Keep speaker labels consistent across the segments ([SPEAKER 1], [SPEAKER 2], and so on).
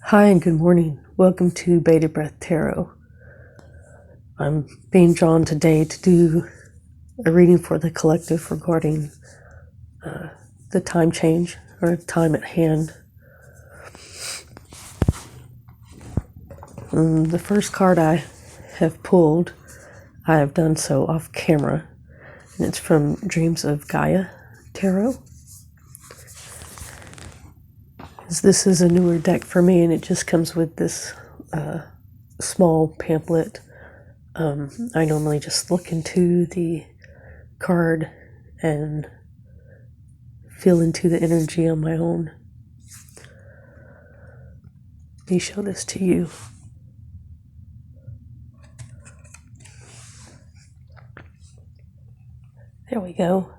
[SPEAKER 1] Hi and good morning. Welcome to Beta Breath Tarot. I'm being drawn today to do a reading for the collective regarding the time change or time at hand. The first card I have pulled, I have done so off camera, and it's from Dreams of Gaia Tarot. This is a newer deck for me, and it just comes with this small pamphlet. I normally just look into the card and feel into the energy on my own. Let me show this to you. There we go.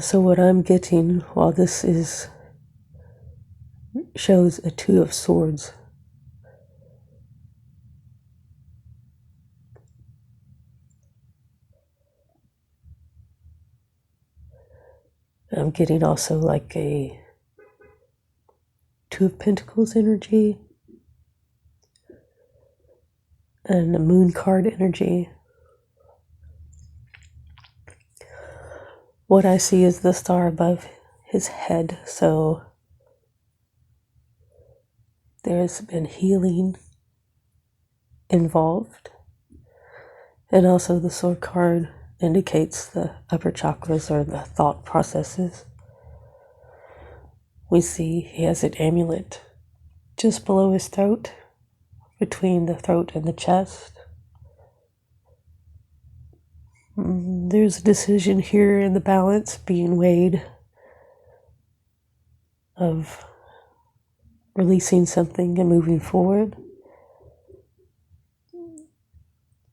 [SPEAKER 1] So what I'm getting while this shows a Two of Swords. I'm getting also like a Two of Pentacles energy and a Moon card energy. What I see is the star above his head, so there's been healing involved. And also the Sword card indicates the upper chakras or the thought processes. We see he has an amulet just below his throat, between the throat and the chest. There's a decision here in the balance being weighed of releasing something and moving forward.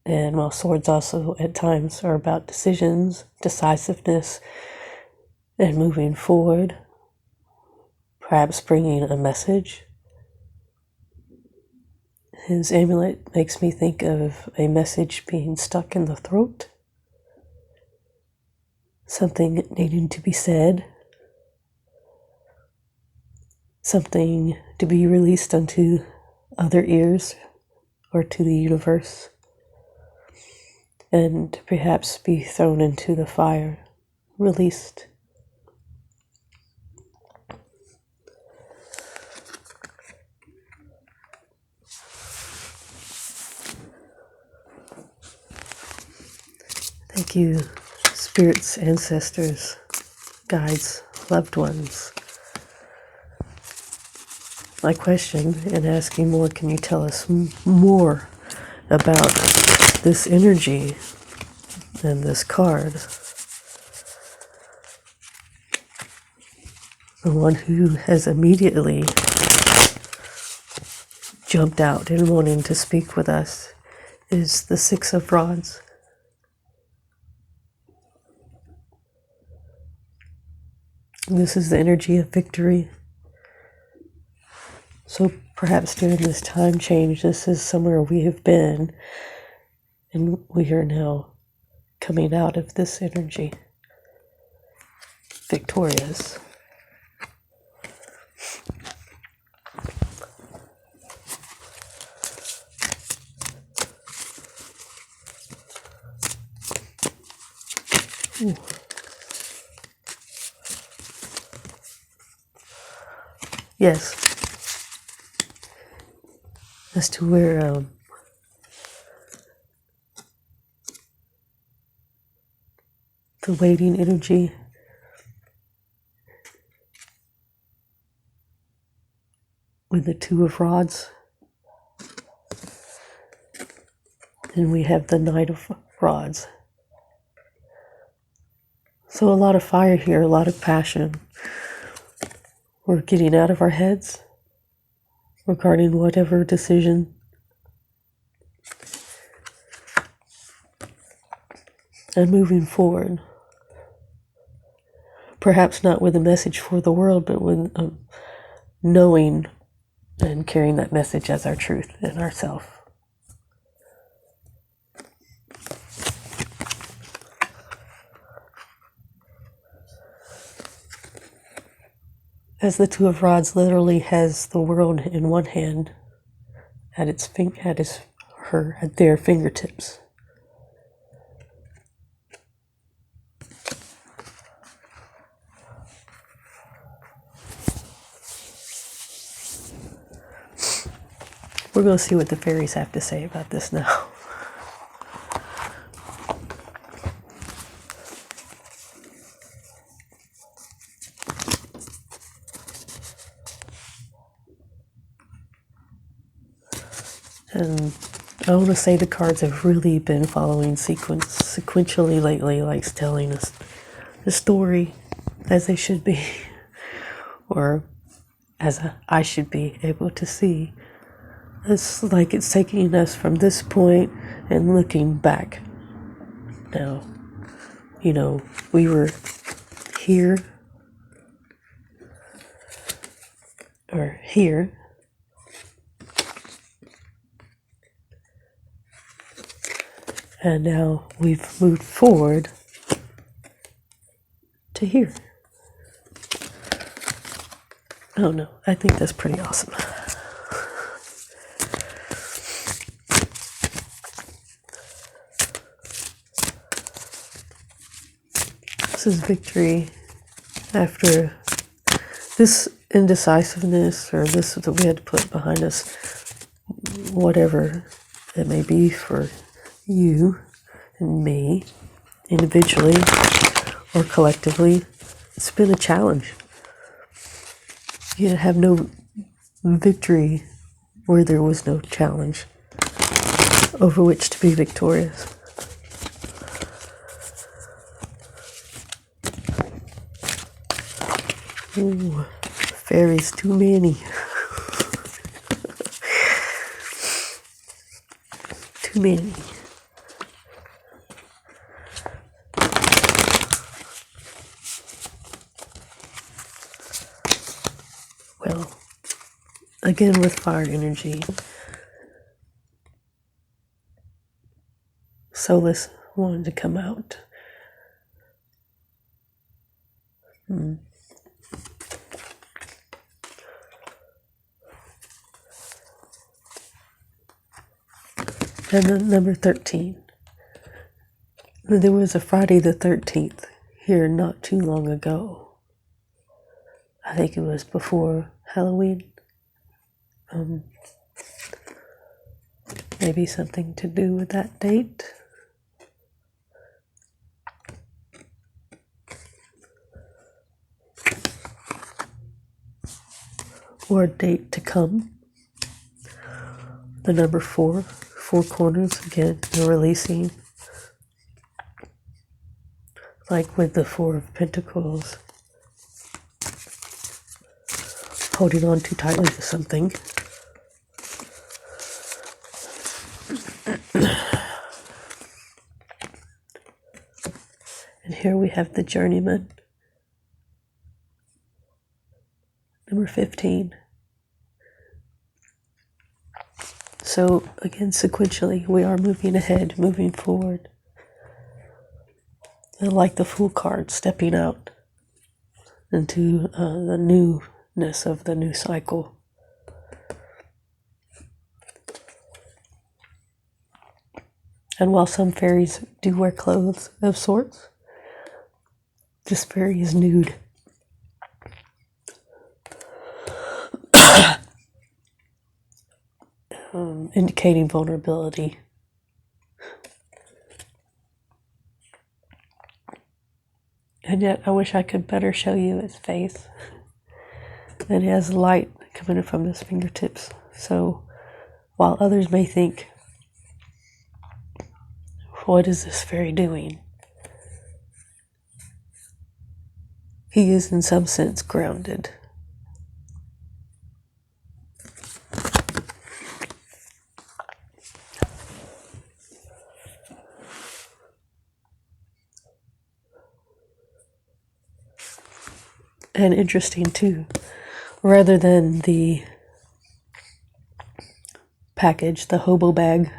[SPEAKER 1] And while swords also at times are about decisions, decisiveness, and moving forward, perhaps bringing a message. His amulet makes me think of a message being stuck in the throat, something needing to be said, something to be released unto other ears or to the universe, and perhaps be thrown into the fire, released. Thank you, spirits, ancestors, guides, loved ones. My question in asking more, can you tell us more about this energy and this card? The one who has immediately jumped out and wanting to speak with us is the Six of Rods. This is the energy of victory. So perhaps during this time change, this is somewhere we have been, and we are now coming out of this energy victorious. Ooh. Yes. As to where the waiting energy with the Two of Rods, and we have the Knight of Rods. So a lot of fire here, a lot of passion. We're getting out of our heads regarding whatever decision. And moving forward. Perhaps not with a message for the world, but with knowing and carrying that message as our truth in ourself. as the Two of Rods literally has the world in one hand at at their fingertips. We're going to see what the fairies have to say about this now. And I want to say the cards have really been following sequentially lately, like telling us the story as they should be, or as I should be able to see. It's like it's taking us from this point and looking back. Now, you know, we were here, or here, and now we've moved forward to here. Oh no, I think that's pretty awesome. This is victory after this indecisiveness, or this that we had to put behind us, whatever it may be for you and me, individually or collectively. It's been a challenge. You have no victory where there was no challenge over which to be victorious. Ooh, fairies, too many. Too many. Well, again with fire energy, Solace wanted to come out. And then number 13. There was a Friday the 13th here not too long ago. I think it was before Halloween. Maybe something to do with that date. Or a date to come. The number 4 corners, again, you're releasing. Like with the 4 of Pentacles. Holding on too tightly to something. And here we have the Journeyman. Number 15. So again, sequentially, we are moving ahead, moving forward. And like the Fool card, stepping out into the newness of the new cycle. And while some fairies do wear clothes of sorts, this fairy is nude. Indicating vulnerability. And yet I wish I could better show you its face. And it has light coming from his fingertips. So while others may think, what is this fairy doing? He is in some sense grounded. And interesting too, rather than the package, the hobo bag,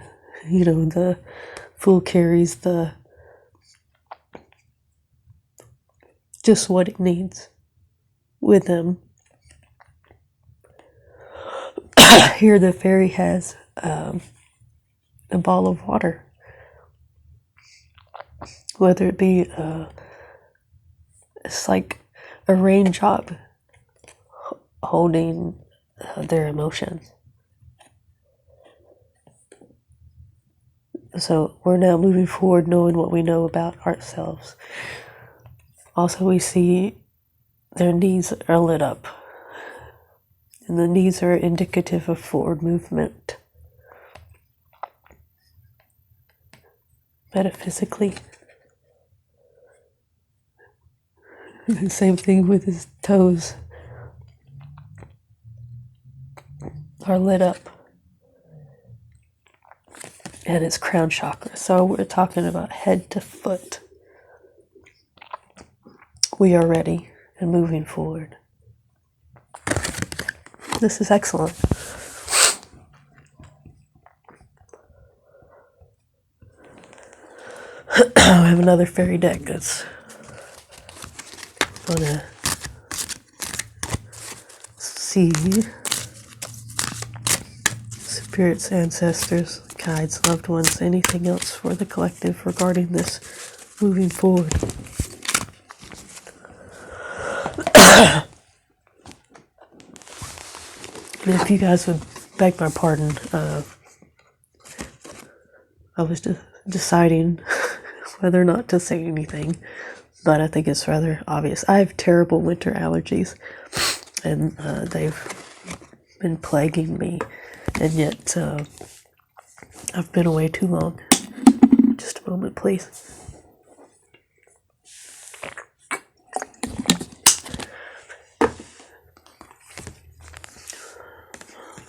[SPEAKER 1] you know, the Fool carries the just what it needs with them. Here the fairy has a ball of water, whether it be it's like a raindrop holding their emotions. So we're now moving forward knowing what we know about ourselves. Also, we see their knees are lit up, and the knees are indicative of forward movement. Metaphysically. The same thing with his toes are lit up. And his crown chakra. So we're talking about head to foot. We are ready and moving forward. This is excellent. I have another fairy deck that's gonna see spirits, ancestors, guides, loved ones, anything else for the collective regarding this moving forward. And if you guys would beg my pardon, I was just deciding whether or not to say anything, but I think it's rather obvious. I have terrible winter allergies, and they've been plaguing me, and yet I've been away too long. Just a moment, please.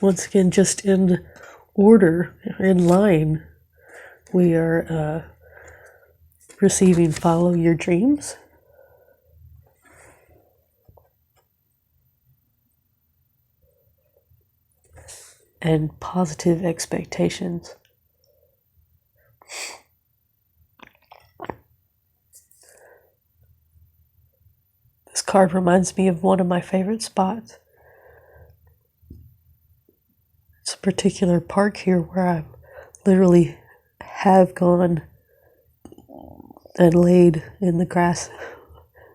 [SPEAKER 1] Once again, just in order, in line, we are receiving Follow Your Dreams. And Positive Expectations. This card reminds me of one of my favorite spots. It's a particular park here where I literally have gone and laid in the grass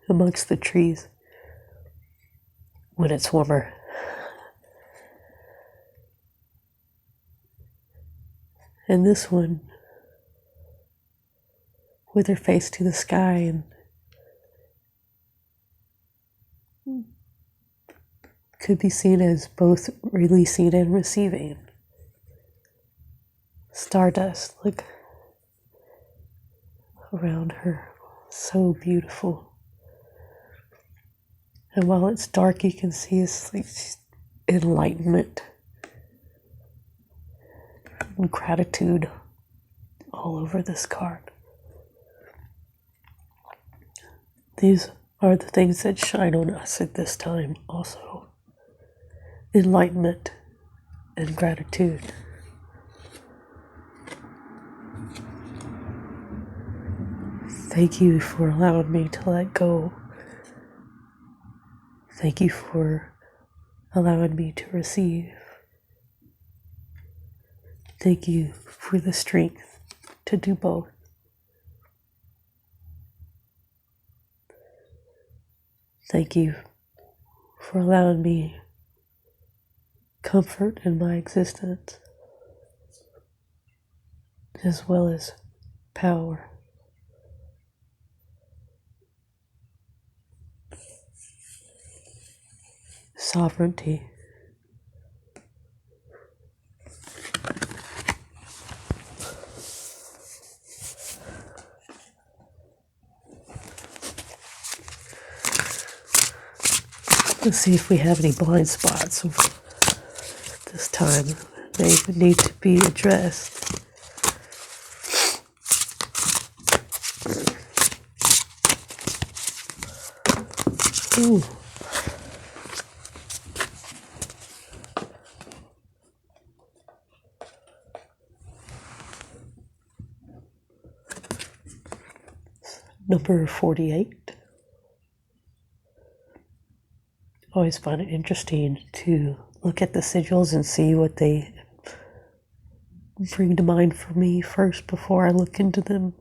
[SPEAKER 1] amongst the trees when it's warmer. And this one, with her face to the sky, and could be seen as both releasing and receiving. Stardust, look around her, so beautiful. And while it's dark, you can see it's like enlightenment and gratitude all over this card. These are the things that shine on us at this time also. Enlightenment and gratitude. Thank you for allowing me to let go. Thank you for allowing me to receive. Thank you for the strength to do both. Thank you for allowing me comfort in my existence, as well as power. Sovereignty. Let's see if we have any blind spots this time. They need to be addressed. Ooh. Number 48. always find it interesting to look at the sigils and see what they bring to mind for me first before I look into them.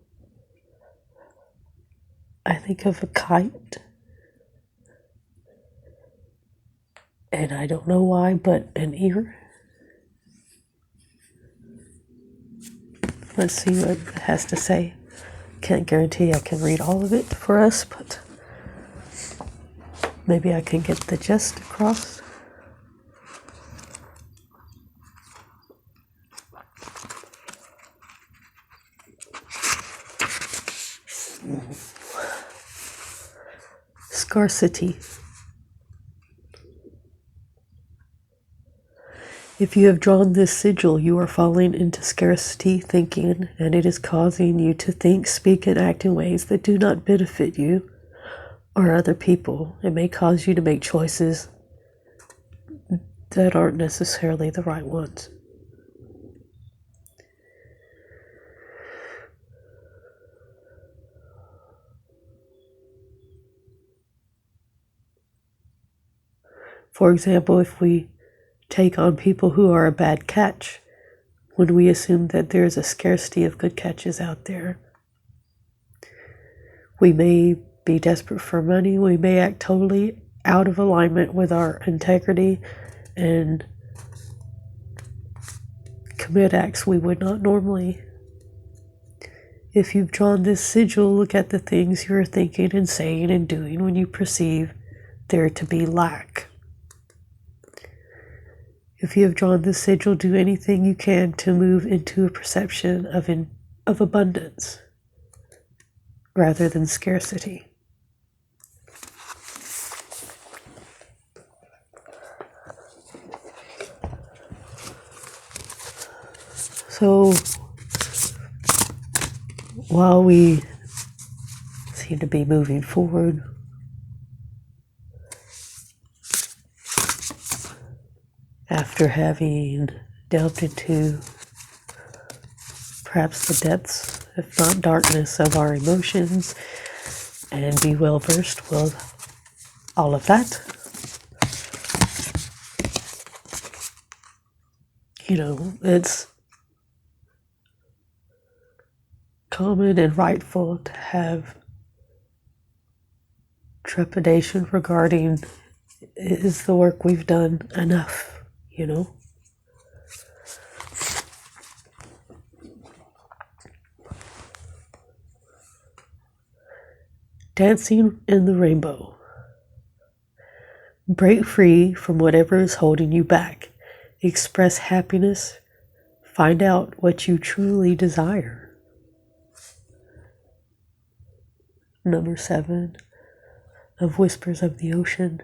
[SPEAKER 1] I think of a kite, and I don't know why, but an ear. Let's see what it has to say. Can't guarantee I can read all of it for us, but maybe I can get the gist across. Scarcity. If you have drawn this sigil, you are falling into scarcity thinking, and it is causing you to think, speak, and act in ways that do not benefit you or other people. It may cause you to make choices that aren't necessarily the right ones. For example, if we take on people who are a bad catch, when we assume that there is a scarcity of good catches out there, we may be desperate for money. We may act totally out of alignment with our integrity and commit acts we would not normally. If you've drawn this sigil, look at the things you are thinking and saying and doing when you perceive there to be lack. If you have drawn this sigil, do anything you can to move into a perception of abundance rather than scarcity. So, while we seem to be moving forward, after having delved into perhaps the depths, if not darkness, of our emotions, and be well versed with all of that, it's common and rightful to have trepidation regarding, is the work we've done enough? Dancing in the rainbow. Break free from whatever is holding you back. Express happiness. Find out what you truly desire. Number 7 of Whispers of the Ocean.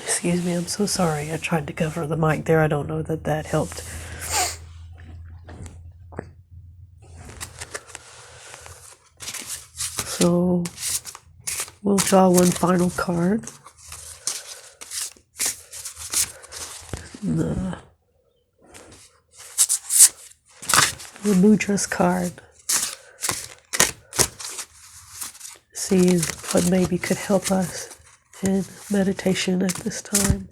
[SPEAKER 1] Excuse me, I'm so sorry. I tried to cover the mic there. I don't know that helped. So we'll draw one final card. The Mudras card. See what maybe could help us in meditation at this time.